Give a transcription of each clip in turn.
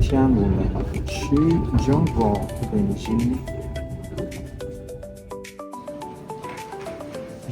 天我们去中国北京。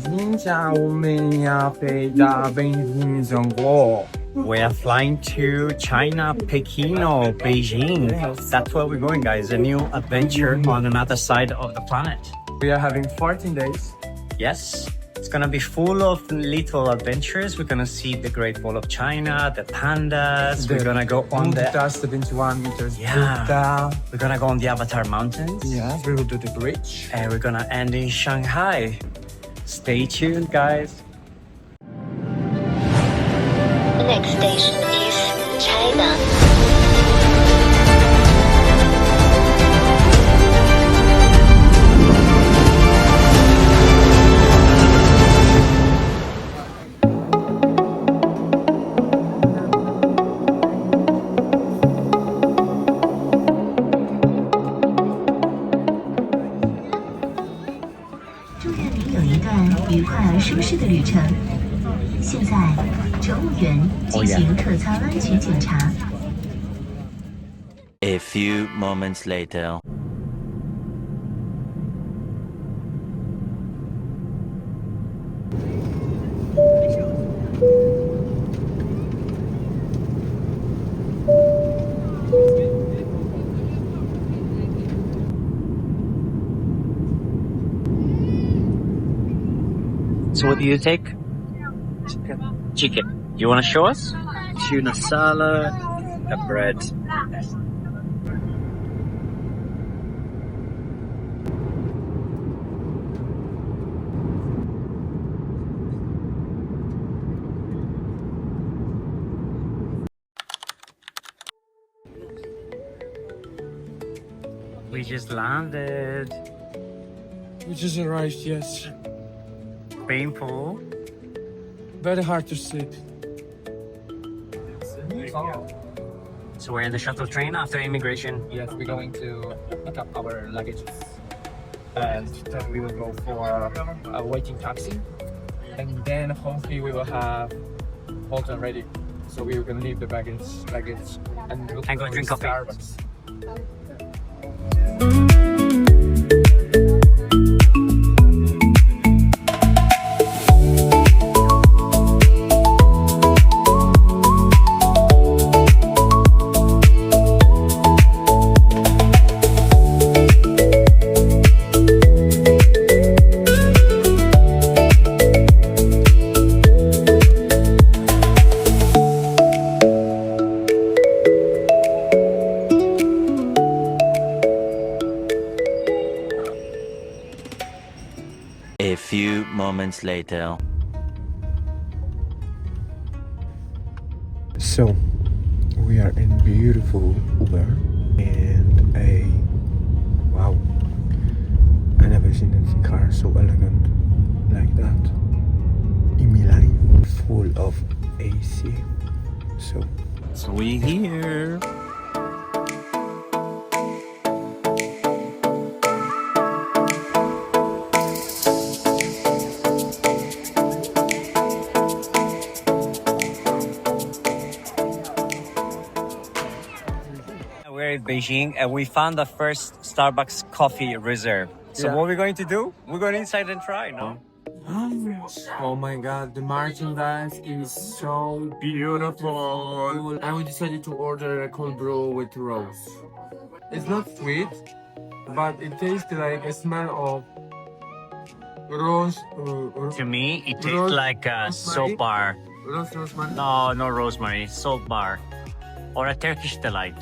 今天我们要飞到北京，中国。We are flying to China, Pechino, Beijing. That's where we're going, guys. A new adventure on another side of the planet. We are having 14 days. Yes, it's gonna be full of little adventures. We're gonna see the Great Wall of China, the pandas. We're gonna go on the 71 meters. Yeah. We're gonna go on the Avatar Mountains. Yeah, we will do the bridge. And we're gonna end in Shanghai. Stay tuned, guys. The next station is China. A few moments later. So what do you take? Chicken. You want to show us? Tuna salad, a bread. We just landed. We just arrived, yes. Painful. Very hard to sleep. So we're in the shuttle train after immigration. Yes, we're going to pick up our luggage. And then we will go for a waiting taxi. And then hopefully we will have hotel ready. So we can leave the baggage and go drink coffee. Starbucks. A few moments later. So, we are in beautiful Uber and wow, I never seen a car so elegant like that in my life, full of AC. So we here. We're in Beijing and we found the first Starbucks coffee reserve. So what we're going to do? We're going inside and try, no? oh my god, the merchandise is so beautiful. And we decided to order a cold brew with rose. It's not sweet, but it tastes like a smell of rose. To me, it tastes like a soap bar. Rosemary? No, no rosemary, soap bar. Or a Turkish delight.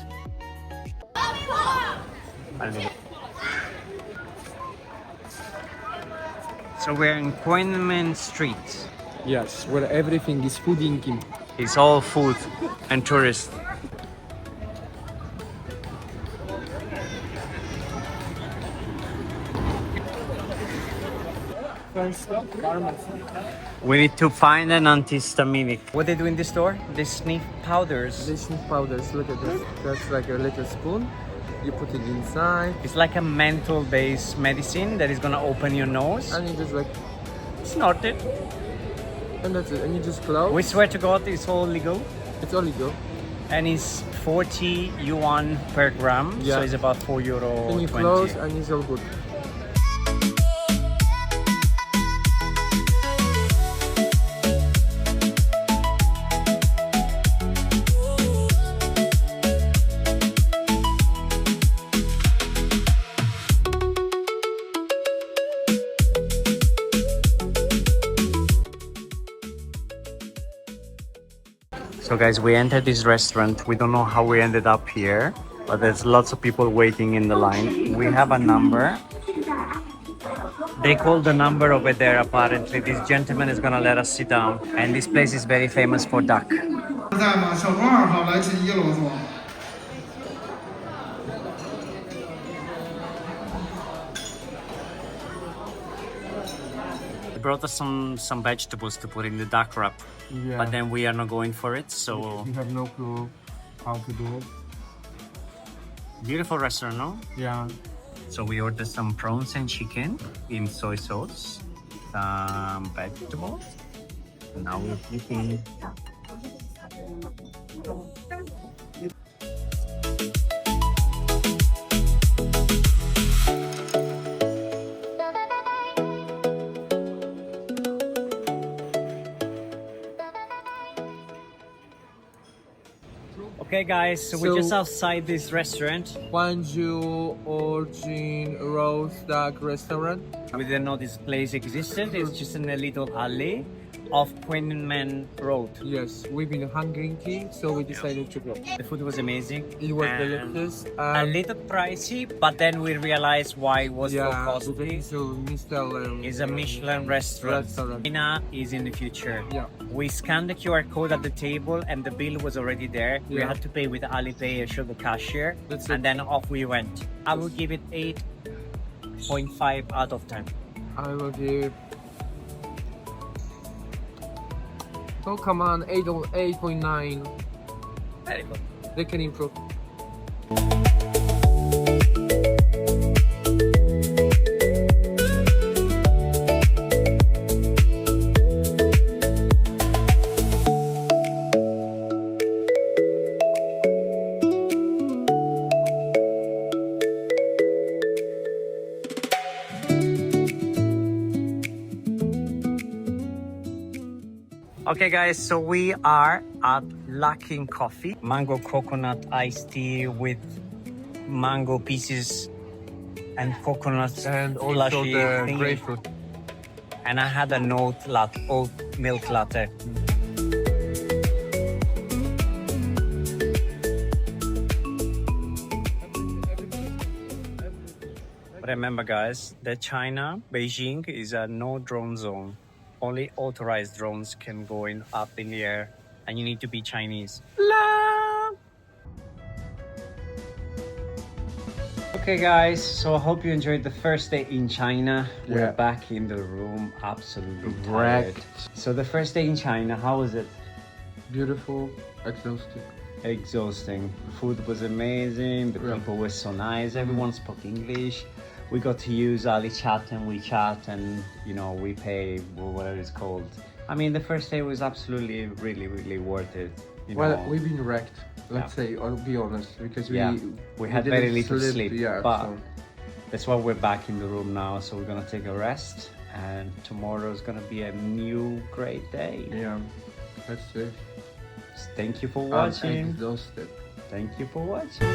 So we're in Qianmen Street. Yes, where everything is foodinky. It's all food and tourist. We need to find an antihistaminic. What they do in this store? They sniff powders. They sniff powders, look at this. That's like a little spoon. You put it inside. It's like a menthol-based medicine that is gonna open your nose. And you just like snort it. And that's it. And you just close. We swear to God, it's all legal. It's all legal. And it's 40 yuan per gram, Yeah. so it's about €4. Can you close and it's all good. So guys, we entered this restaurant. We don't know how we ended up here, but there's lots of people waiting in the line. We have a number. They called the number over there apparently. This gentleman is gonna let us sit down. And this place is very famous for duck. 在吗？小庄2号来自1楼座。 They brought us some vegetables to put in the duck wrap. Yeah. But then we are not going for it, so We have no clue how to do it. beautiful restaurant, no? Yeah. So we ordered some prawns and chicken in soy sauce, some vegetables. Now we're eating. Okay guys, so we're just So- outside this restaurant. Quanjude Origin Roast Duck Restaurant. We didn't know this place existed. It's just in a little alley of Qianmen Road. Yes, we've been hungry, so we decided to go. The food was amazing. It was and delicious. a little pricey, but then we realized why it was so Yeah, costly. so Mr. It's a Michelin restaurant. Restaurant. China is in the future. Yeah. We scanned the QR code at the table and the bill was already there. We Yeah. had to pay with Alipay and show the cashier. That's and it. then off we went. I will give it 8.5 out of 10. I will give. Oh come on, 8.9. Very good. They can improve. Okay guys, so we are at Luckin Coffee. Mango coconut iced tea with mango pieces and coconut And also slushy the thingy. grapefruit. And I had an oat milk latte. Remember guys, that China, Beijing is a no drone zone. Only authorized drones can go up in the air and you need to be Chinese. La! Okay guys, so I hope you enjoyed the first day in China. Yeah. We're back in the room, absolutely Wrecked. tired. So the first day in China, how was it? Beautiful, exhausting. Exhausting. Food was amazing, the Yeah. people were so nice, everyone spoke English. We got to use Alipay and WeChat and, you know, we pay or whatever it's called. I mean, the first day was absolutely, really worth it. You Well, know. we've been wrecked, let's say, or be honest, because Yeah, we had very didn't little sleep, Yeah, but so. that's why we're back in the room now. So we're gonna take a rest, and tomorrow is gonna be a new great day. Yeah, that's it. Thank you for I'm watching. exhausted. Thank you for watching.